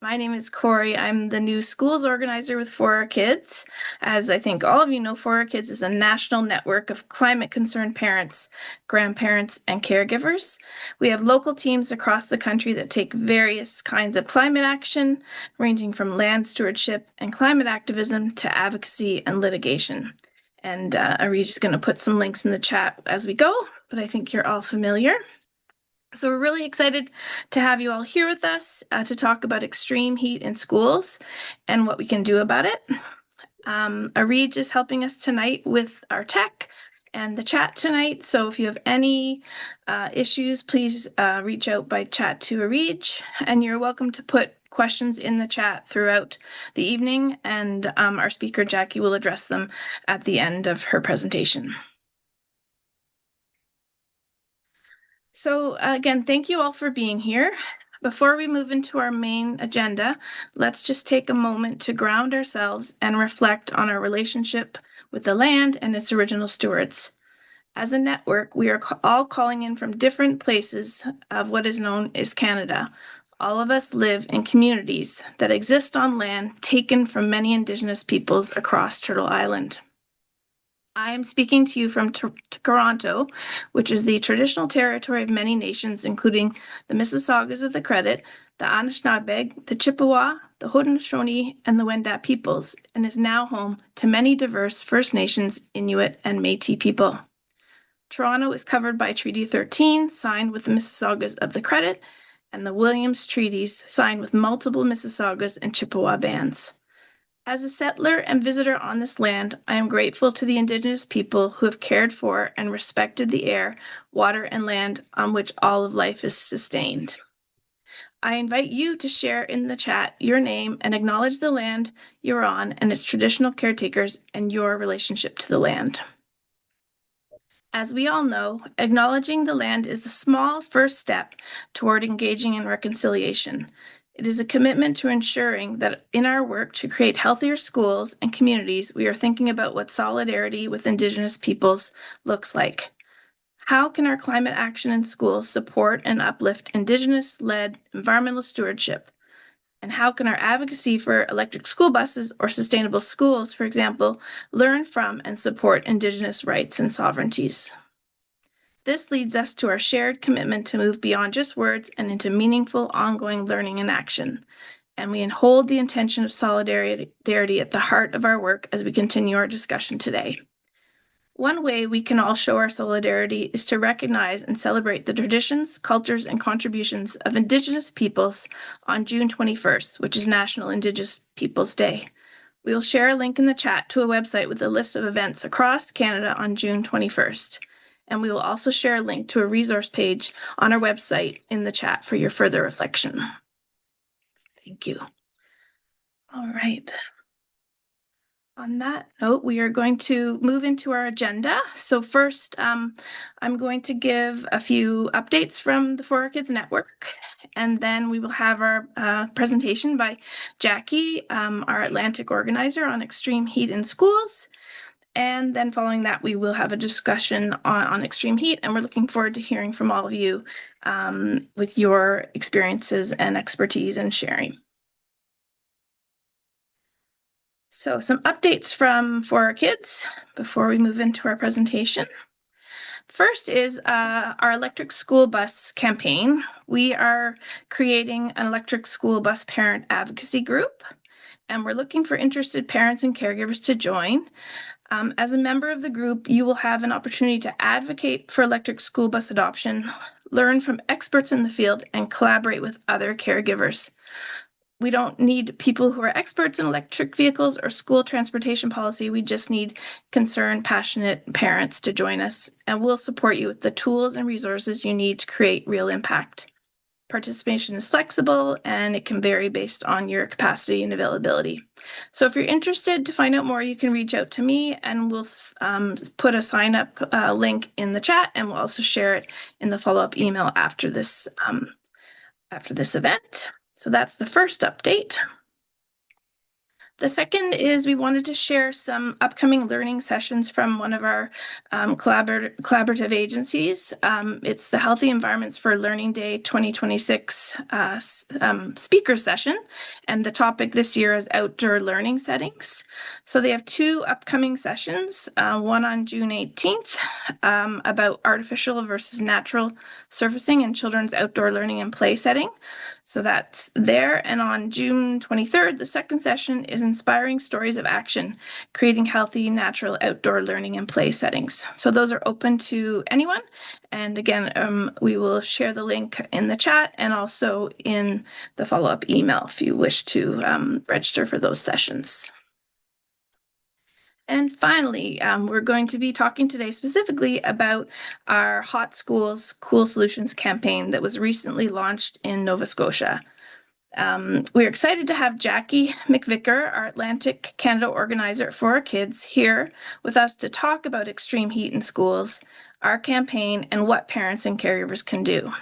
My name is Corey. I'm the new schools organizer with For Our Kids. As I think all of you know, For Our Kids is a national network of climate concerned parents, grandparents, and caregivers. We have local teams across the country that take various kinds of climate action, ranging from land stewardship and climate activism to advocacy and litigation. And Arij is going to put some links in the chat as we go, but I think you're all familiar. So we're really excited to have you all here with us to talk about extreme heat in schools and what we can do about it. Areej is helping us tonight with our tech and the chat tonight. So if you have any issues, please reach out by chat to Areej, and you're welcome to put questions in the chat throughout the evening, and our speaker, Jackie, will address them at the end of her presentation. So again, thank you all for being here. Before we move into our main agenda, let's just take a moment to ground ourselves and reflect on our relationship with the land and its original stewards. As a network, we are all calling in from different places of what is known as Canada. All of us live in communities that exist on land taken from many Indigenous peoples across Turtle Island. I am speaking to you from Toronto, which is the traditional territory of many nations, including the Mississaugas of the Credit, the Anishinaabe, the Chippewa, the Haudenosaunee, and the Wendat peoples, and is now home to many diverse First Nations, Inuit, and Métis people. Toronto is covered by Treaty 13, signed with the Mississaugas of the Credit, and the Williams Treaties, signed with multiple Mississaugas and Chippewa bands. As a settler and visitor on this land, I am grateful to the Indigenous people who have cared for and respected the air, water, and land on which all of life is sustained. I invite you to share in the chat your name and acknowledge the land you're on and its traditional caretakers and your relationship to the land. As we all know, acknowledging the land is a small first step toward engaging in reconciliation. It is a commitment to ensuring that in our work to create healthier schools and communities, we are thinking about what solidarity with Indigenous peoples looks like. How can our climate action in schools support and uplift Indigenous-led environmental stewardship? And how can our advocacy for electric school buses or sustainable schools, for example, learn from and support Indigenous rights and sovereignties? This leads us to our shared commitment to move beyond just words and into meaningful, ongoing learning and action. And we hold the intention of solidarity at the heart of our work as we continue our discussion today. One way we can all show our solidarity is to recognize and celebrate the traditions, cultures, and contributions of Indigenous peoples on June 21st, which is National Indigenous Peoples Day. We will share a link in the chat to a website with a list of events across Canada on June 21st. And we will also share a link to a resource page on our website in the chat for your further reflection. Thank you. All right. On that note, we are going to move into our agenda. So first, I'm going to give a few updates from the For Our Kids Network, and then we will have our presentation by Jackie, our Atlantic organizer on extreme heat in schools. And then following that, we will have a discussion on extreme heat, and we're looking forward to hearing from all of you with your experiences and expertise and sharing. So some updates from For Our Kids before we move into our presentation. First is our electric school bus campaign. We are creating an electric school bus parent advocacy group, and we're looking for interested parents and caregivers to join. As a member of the group, you will have an opportunity to advocate for electric school bus adoption, learn from experts in the field, and collaborate with other caregivers. We don't need people who are experts in electric vehicles or school transportation policy. We just need concerned, passionate parents to join us, and we'll support you with the tools and resources you need to create real impact. Participation is flexible and it can vary based on your capacity and availability. So if you're interested to find out more, you can reach out to me, and we'll put a sign up link in the chat, and we'll also share it in the follow-up email after this event. So that's the first update. The second is we wanted to share some upcoming learning sessions from one of our collaborative agencies. It's the Healthy Environments for Learning Day 2026 speaker session, and the topic this year is outdoor learning settings. So they have two upcoming sessions, one on June 18th about artificial versus natural surfacing in children's outdoor learning and play setting. So that's there. And on June 23rd, the second session is Inspiring Stories of Action, Creating Healthy, Natural Outdoor Learning and Play Settings. So those are open to anyone. And again, we will share the link in the chat and also in the follow-up email if you wish to register for those sessions. And finally, we're going to be talking today specifically about our Hot Schools, Cool Solutions campaign that was recently launched in Nova Scotia. We're excited to have Jackie McVicar, our Atlantic Canada organizer for our kids, here with us to talk about extreme heat in schools, our campaign, and what parents and caregivers can do.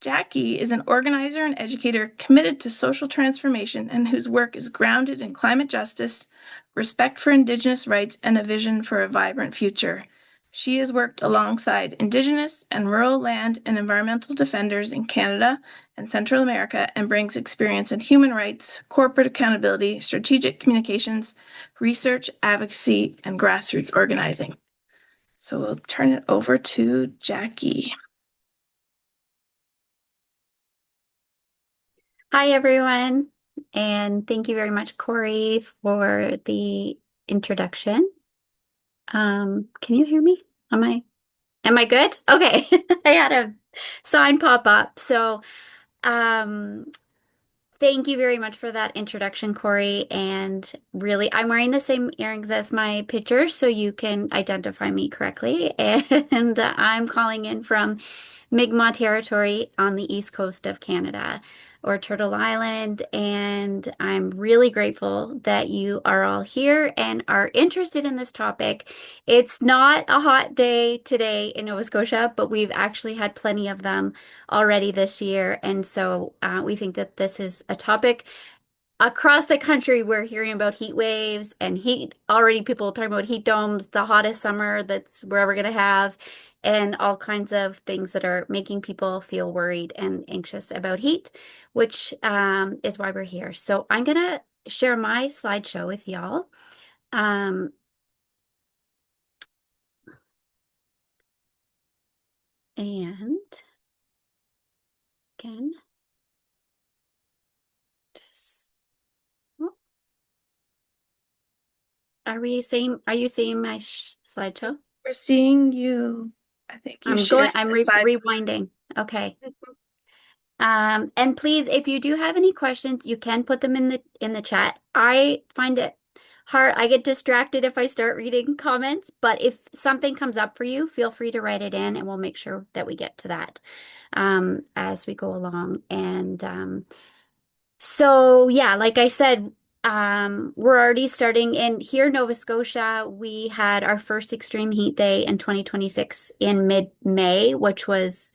Jackie is an organizer and educator committed to social transformation and whose work is grounded in climate justice, respect for Indigenous rights, and a vision for a vibrant future. She has worked alongside Indigenous and rural land and environmental defenders in Canada and Central America and brings experience in human rights, corporate accountability, strategic communications, research, advocacy, and grassroots organizing. So we'll turn it over to Jackie. Hi, everyone, and thank you very much, Corey, for the introduction. Can you hear me? Am I good? Okay. I had a sign pop up. So, um, thank you very much for that introduction, Corey. And really, I'm wearing the same earrings as my picture, so you can identify me correctly. And I'm calling in from Mi'kmaq territory on the east coast of Canada, or Turtle Island, and I'm really grateful that you are all here and are interested in this topic. It's not a hot day today in Nova Scotia, but we've actually had plenty of them already this year, and so we think that this is a topic across the country. We're hearing about heat waves and heat already, people talking about heat domes, the hottest summer that's we're ever going to have, and all kinds of things that are making people feel worried and anxious about heat, which is why we're here. So I'm going to share my slideshow with y'all. Um, and again, just, oh, are you seeing my slideshow? We're seeing you. I think you shared I'm the side. rewinding. Okay. And please, if you do have any questions, you can put them in the chat. I find it hard. I get distracted if I start reading comments, but if something comes up for you, feel free to write it in and we'll make sure that we get to that as we go along. And so yeah, like I said, we're already starting in here, Nova Scotia. We had our first extreme heat day in 2026 in mid-May, which was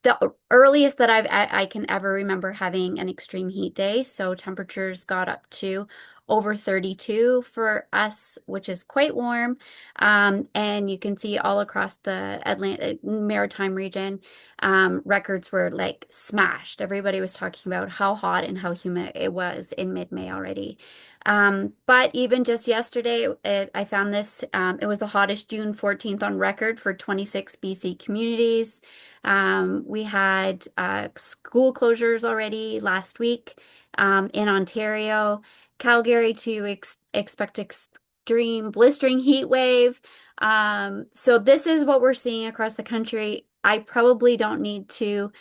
the earliest that I can ever remember having an extreme heat day. So temperatures got up to over 32 for us, which is quite warm. And you can see all across the Atlantic Maritime region, records were like smashed. Everybody was talking about how hot and how humid it was in mid-May already. But even just yesterday, I found this, it was the hottest June 14th on record for 26 BC communities. We had school closures already last week in Ontario, Calgary to expect extreme blistering heat wave. So this is what we're seeing across the country. I probably don't need to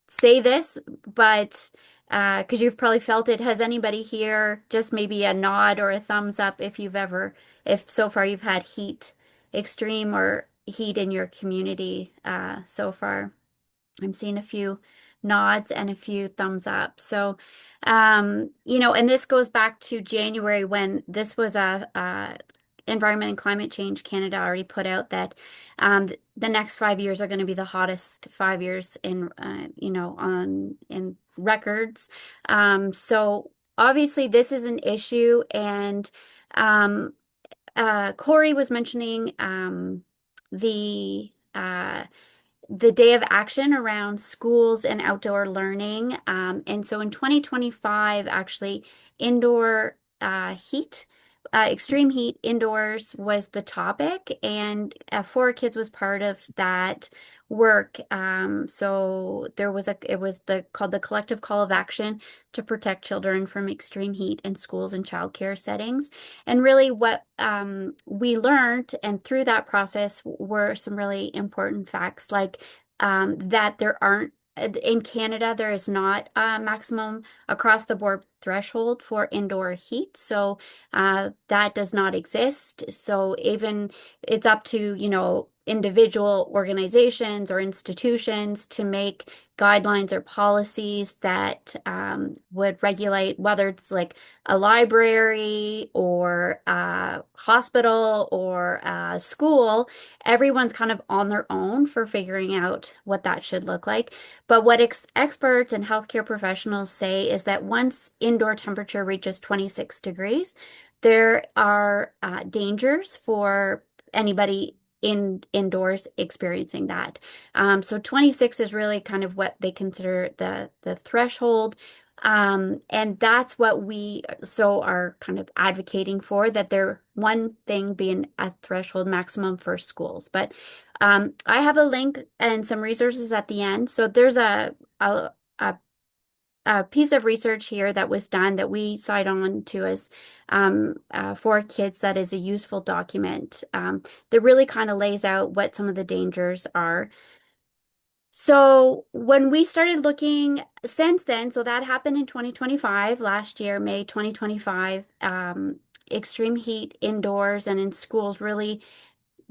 say this, but because you've probably felt it. Has anybody here just maybe a nod or a thumbs up if so far you've had heat, extreme or heat in your community so far? I'm seeing a few nods and a few thumbs up. So, and this goes back to January when this was a Environment and Climate Change Canada already put out that the next 5 years are going to be the hottest 5 years in records. So obviously this is an issue, and um, Corey was mentioning the the day of action around schools and outdoor learning. And so in 2025, actually, indoor heat, extreme heat indoors was the topic, and Four Kids was part of that work. So there was it was called the Collective Call of Action to protect children from extreme heat in schools and childcare settings. And really, what we learned, and through that process, were some really important facts, like that there aren't, in Canada, there is not a maximum across the board threshold for indoor heat. So that does not exist. So even it's up to, individual organizations or institutions to make guidelines or policies that would regulate whether it's like a library or a hospital or a school. Everyone's kind of on their own for figuring out what that should look like. But what experts and healthcare professionals say is that once indoor temperature reaches 26 degrees, there are dangers for anybody indoors experiencing that. So 26 is really kind of what they consider the threshold. And that's what we so are kind of advocating for, that there one thing being a threshold maximum for schools. But I have a link and some resources at the end. So there's a, a a piece of research here that was done that we cite on to as for kids, that is a useful document that really kind of lays out what some of the dangers are. So when we started looking since then, so that happened in 2025, last year, May 2025, extreme heat indoors and in schools really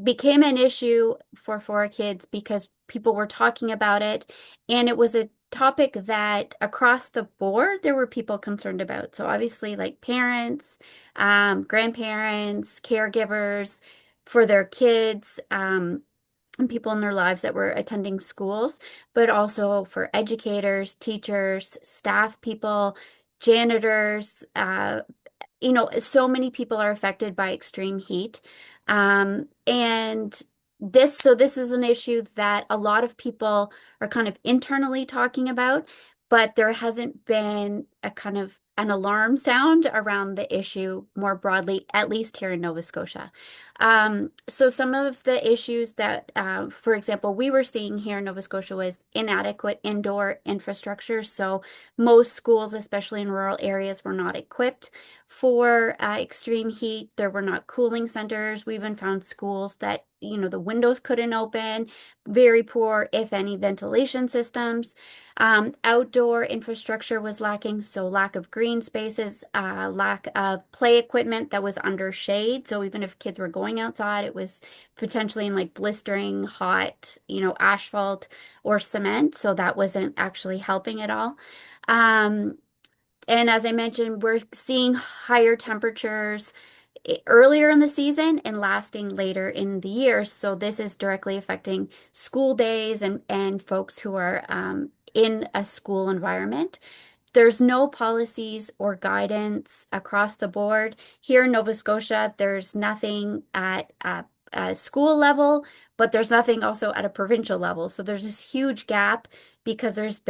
became an issue for Four Kids because people were talking about it, and it was a topic that across the board there were people concerned about. So obviously, like parents, grandparents, caregivers for their kids, and people in their lives that were attending schools, but also for educators, teachers, staff people, janitors, so many people are affected by extreme heat. And this is an issue that a lot of people are kind of internally talking about, but there hasn't been a kind of an alarm sound around the issue more broadly, at least here in Nova Scotia. So some of the issues that, for example, we were seeing here in Nova Scotia was inadequate indoor infrastructure. So most schools, especially in rural areas, were not equipped for extreme heat. There were not cooling centers. We even found schools that, the windows couldn't open, very poor, if any, ventilation systems. Outdoor infrastructure was lacking, so lack of green spaces, lack of play equipment that was under shade. So even if kids were going outside, it was potentially in like blistering hot, asphalt or cement. So that wasn't actually helping at all. Um, and as I mentioned, we're seeing higher temperatures earlier in the season and lasting later in the year. So this is directly affecting school days and folks who are in a school environment. There's no policies or guidance across the board. Here in Nova Scotia, there's nothing at a school level, but there's nothing also at a provincial level. So there's this huge gap because there's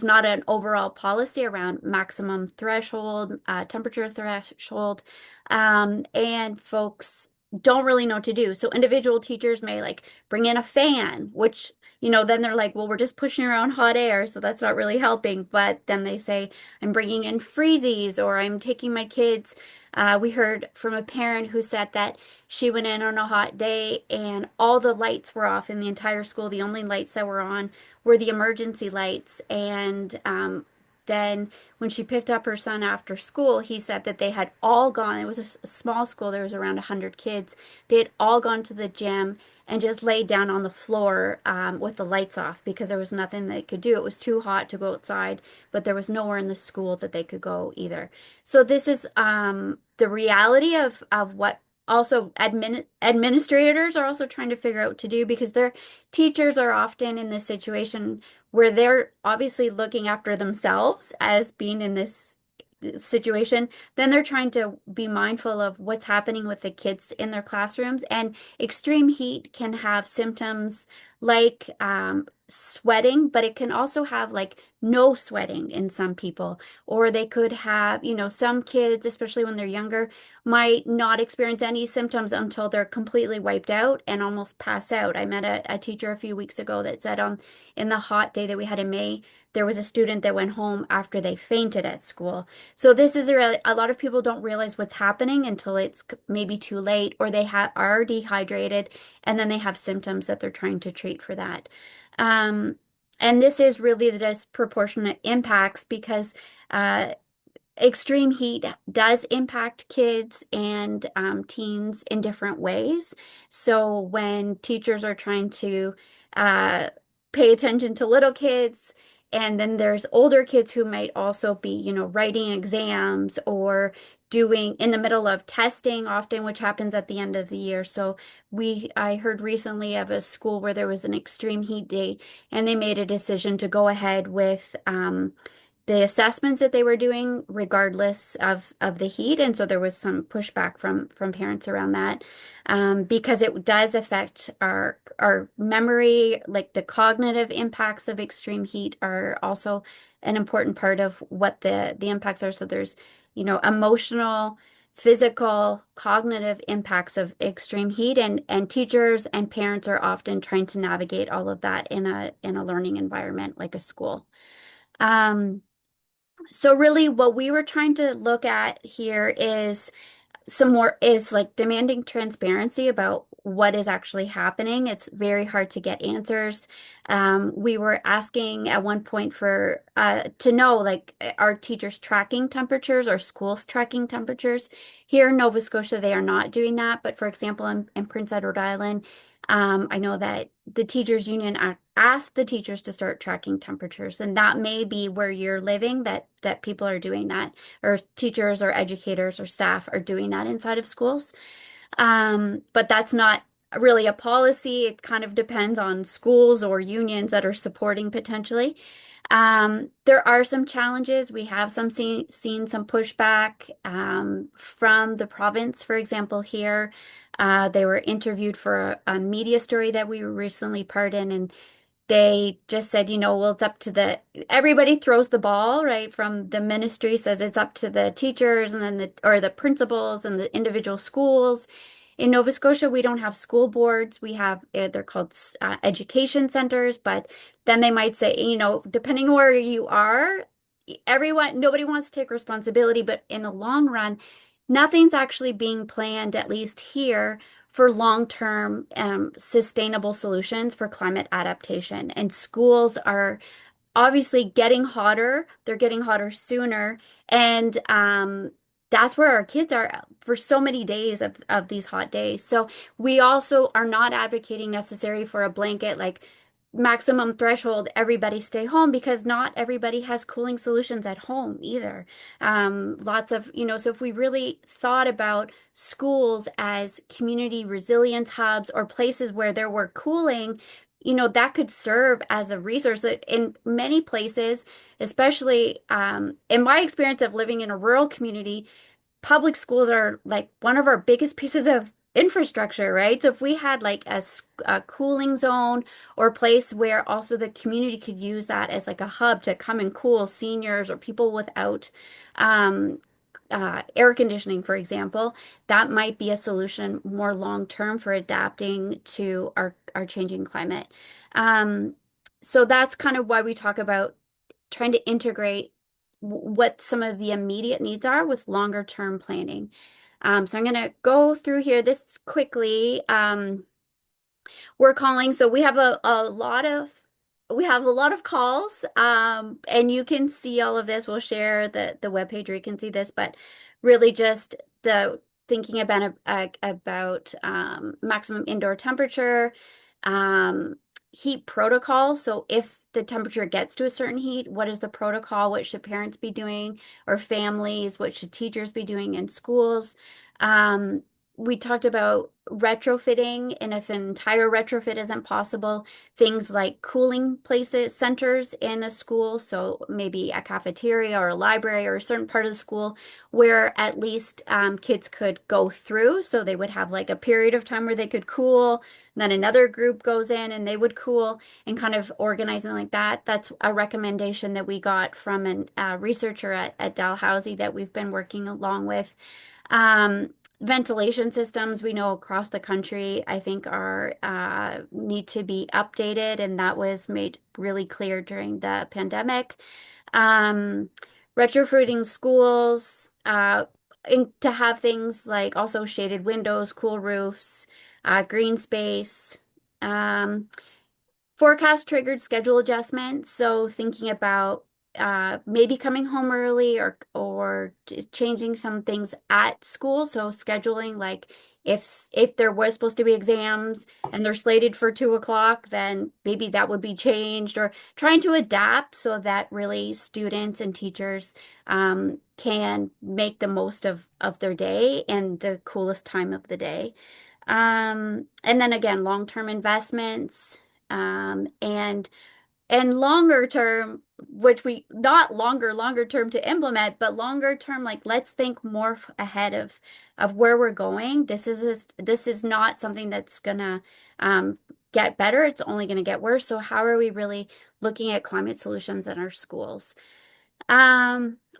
not an overall policy around maximum threshold, temperature threshold, and folks don't really know what to do. So individual teachers may like bring in a fan, which, then they're like, well, we're just pushing around hot air, so that's not really helping. But then they say, I'm bringing in freezies, or I'm taking my kids. We heard from a parent who said that she went in on a hot day and all the lights were off in the entire school. The only lights that were on were the emergency lights. And then when she picked up her son after school, he said that they had all gone. It was a small school. There was around 100 kids. They had all gone to the gym and just laid down on the floor with the lights off because there was nothing they could do. It was too hot to go outside, but there was nowhere in the school that they could go either. So this is the reality of what also administrators are also trying to figure out what to do because their teachers are often in this situation where they're obviously looking after themselves as being in this situation. Then they're trying to be mindful of what's happening with the kids in their classrooms. And extreme heat can have symptoms like sweating, but it can also have like no sweating in some people. Or they could have, some kids, especially when they're younger, might not experience any symptoms until they're completely wiped out and almost pass out. I met a teacher a few weeks ago that said in the hot day that we had in May, there was a student that went home after they fainted at school. So this is a lot of people don't realize what's happening until it's maybe too late, or they are dehydrated and then they have symptoms that they're trying to treat for that. Um, and this is really the disproportionate impacts because uh, extreme heat does impact kids and teens in different ways. So when teachers are trying to uh, pay attention to little kids, and then there's older kids who might also be, writing exams or doing in the middle of testing often, which happens at the end of the year. So I heard recently of a school where there was an extreme heat day and they made a decision to go ahead with the assessments that they were doing regardless of the heat, and so there was some pushback from parents around that because it does affect our memory. Like the cognitive impacts of extreme heat are also an important part of what the impacts are. So there's emotional, physical, cognitive impacts of extreme heat, and teachers and parents are often trying to navigate all of that in a learning environment like a school. Um, so really what we were trying to look at here is some more is like demanding transparency about what is actually happening. It's very hard to get answers. We were asking at one point for to know like are teachers tracking temperatures or schools tracking temperatures? Here in Nova Scotia, they are not doing that. But for example, in Prince Edward Island, I know that the teachers union asked the teachers to start tracking temperatures, and that may be where you're living that people are doing that, or teachers or educators or staff are doing that inside of schools. But that's not really a policy. It kind of depends on schools or unions that are supporting potentially. There are some challenges. We have seen some pushback from the province, for example, here. They were interviewed for a media story that we were recently part in, and they just said, well, it's up to everybody throws the ball, right? From the ministry says it's up to the teachers and then the principals and the individual schools. In Nova Scotia, we don't have school boards. We have, they're called education centers, but then they might say, depending on where you are, nobody wants to take responsibility, but in the long run, nothing's actually being planned, at least here, for long-term sustainable solutions for climate adaptation. And schools are obviously getting hotter. They're getting hotter sooner. And that's where our kids are for so many days of these hot days. So we also are not advocating necessary for a blanket like maximum threshold, everybody stay home because not everybody has cooling solutions at home either. Lots of, so if we really thought about schools as community resilience hubs or places where there were cooling, that could serve as a resource that in many places, especially in my experience of living in a rural community, public schools are like one of our biggest pieces of infrastructure, right? So if we had like a cooling zone or a place where also the community could use that as like a hub to come and cool seniors or people without um, air conditioning, for example, that might be a solution more long term for adapting to our changing climate. Um, so that's kind of why we talk about trying to integrate what some of the immediate needs are with longer term planning. So I'm going to go through here this quickly. We're calling, so we have a lot of calls, and you can see all of this. We'll share the webpage where you can see this, but really just the thinking about maximum indoor temperature, um, heat protocol. So if the temperature gets to a certain heat, what is the protocol? What should parents be doing or families? What should teachers be doing in schools? Um, we talked about retrofitting, and if an entire retrofit isn't possible, things like cooling places, centers in a school, so maybe a cafeteria or a library or a certain part of the school where at least kids could go through. So they would have like a period of time where they could cool, and then another group goes in and they would cool, and kind of organizing like that. That's a recommendation that we got from a researcher at Dalhousie that we've been working along with. Um, Ventilation systems we know across the country, I think, are need to be updated, and that was made really clear during the pandemic. Um, Retrofitting schools, to have things like also shaded windows, cool roofs, green space. Um, Forecast triggered schedule adjustments. So thinking about maybe coming home early or changing some things at school. So scheduling like if there was supposed to be exams and they're slated for 2 o'clock, then maybe that would be changed, or trying to adapt so that really students and teachers can make the most of their day and the coolest time of the day. And then again, long-term investments, and longer term, which we not longer term to implement, but longer term, like let's think more ahead of where we're going. This is not something that's gonna get better. It's only gonna get worse. So how are we really looking at climate solutions in our schools?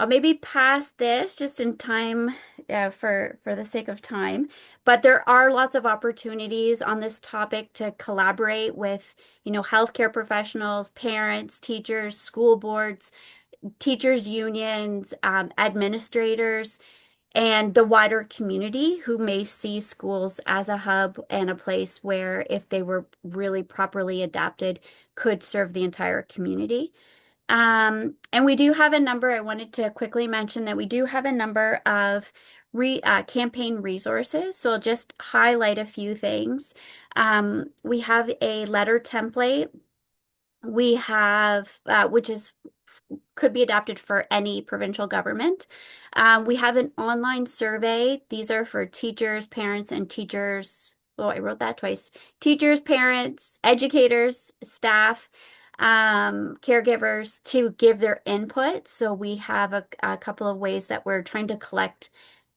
I'll maybe pass this just in time, for the sake of time. But there are lots of opportunities on this topic to collaborate with, healthcare professionals, parents, teachers, school boards, teachers unions, administrators, and the wider community who may see schools as a hub and a place where, if they were really properly adapted, could serve the entire community. And we do have a number. I wanted to quickly mention that we do have a number of campaign resources. So I'll just highlight a few things. We have a letter template. We have, which is could be adapted for any provincial government. We have an online survey. These are for teachers, parents, and teachers. Oh, I wrote that twice. Teachers, parents, educators, staff, caregivers to give their input. So we have a couple of ways that we're trying to collect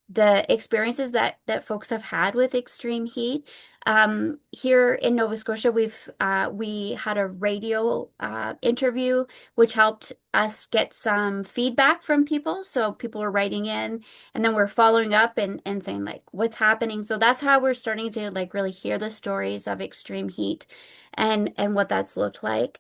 the experiences that folks have had with extreme heat. Here in Nova Scotia, we had a radio interview, which helped us get some feedback from people. So people were writing in, and then we're following up and saying like what's happening. So that's how we're starting to like really hear the stories of extreme heat and what that's looked like.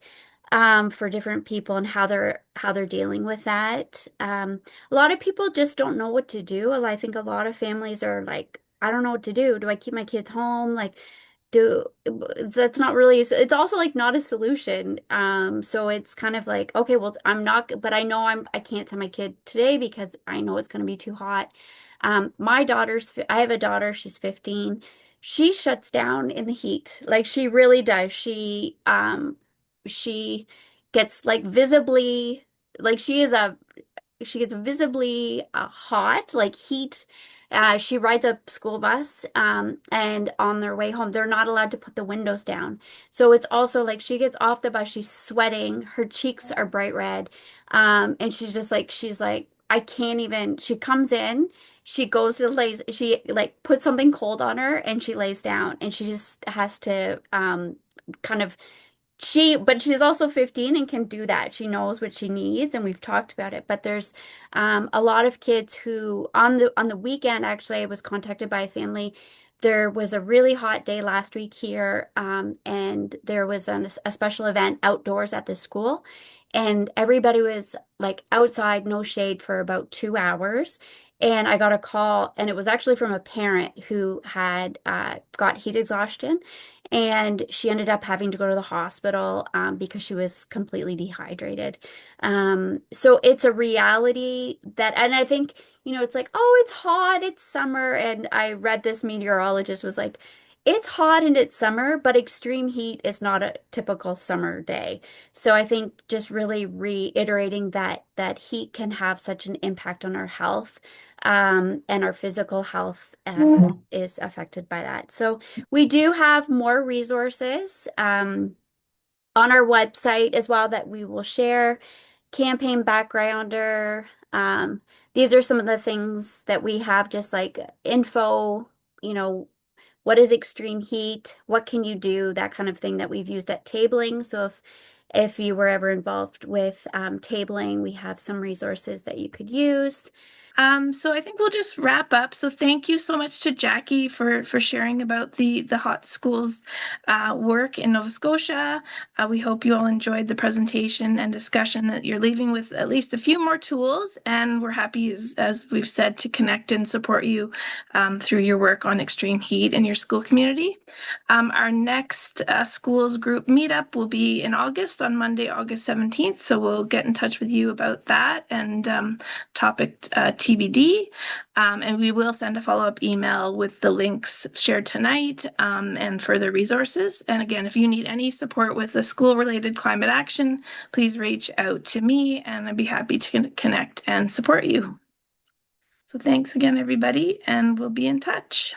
For different people and how they're dealing with that. A lot of people just don't know what to do. I think a lot of families are like, I don't know what to do. Do I keep my kids home? Like, do that's not really, it's also like not a solution. So it's kind of like, okay, well, I'm not, but I know I can't send my kid today because I know it's going to be too hot. I have a daughter, she's 15. She shuts down in the heat. Like she really does. She gets like visibly, like she gets visibly hot, like heat. She rides a school bus, and on their way home, they're not allowed to put the windows down. So it's also like she gets off the bus, she's sweating, her cheeks are bright red, and she's like, I can't even. She comes in, she goes to lays, she like puts something cold on her, and she lays down, and she just has to kind of but she's also 15 and can do that. She knows what she needs, and we've talked about it. But there's a lot of kids who on the weekend, actually, I was contacted by a family. There was a really hot day last week here, and there was a special event outdoors at the school, and everybody was like outside, no shade, for about 2 hours. And I got a call, and it was actually from a parent who had got heat exhaustion, and she ended up having to go to the hospital because she was completely dehydrated. So it's a reality that, and I think, it's like, oh, it's hot, it's summer. And I read this meteorologist was like, It's hot and it's summer, but extreme heat is not a typical summer day. So I think just really reiterating that heat can have such an impact on our health, and our physical health is affected by that. So we do have more resources on our website as well that we will share. Campaign backgrounder. These are some of the things that we have, just like info, you know, what is extreme heat? What can you do? That kind of thing that we've used at tabling. So if you were ever involved with tabling, we have some resources that you could use. So I think we'll just wrap up. So thank you so much to Jackie for sharing about the Hot Schools work in Nova Scotia. We hope you all enjoyed the presentation and discussion, that you're leaving with at least a few more tools, and we're happy, as we've said, to connect and support you through your work on extreme heat in your school community. Our next schools group meetup will be in August, on Monday, August 17th. So we'll get in touch with you about that, and topic TBD. And we will send a follow-up email with the links shared tonight, and further resources. And again, if you need any support with the school-related climate action, please reach out to me and I'd be happy to connect and support you. So thanks again, everybody, and we'll be in touch.